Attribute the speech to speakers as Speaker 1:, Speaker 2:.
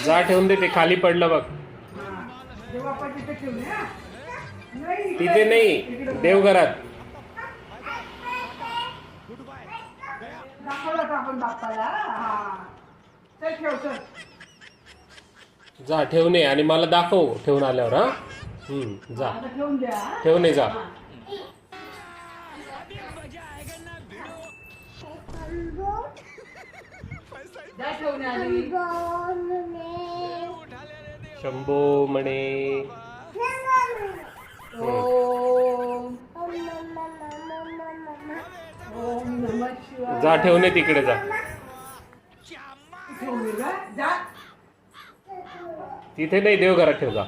Speaker 1: जा ठेवून दे, ते खाली पडलं बघ. तिथे नाही, देवघरात. जा ठेवणे आणि मला दाखव ठेवून आल्यावर. हा जा ठेवणे, जा. शंभो म्हणे. जा ठेवणे तिकडे, जा. तिथे नाही, देवघरात ठेव, जा.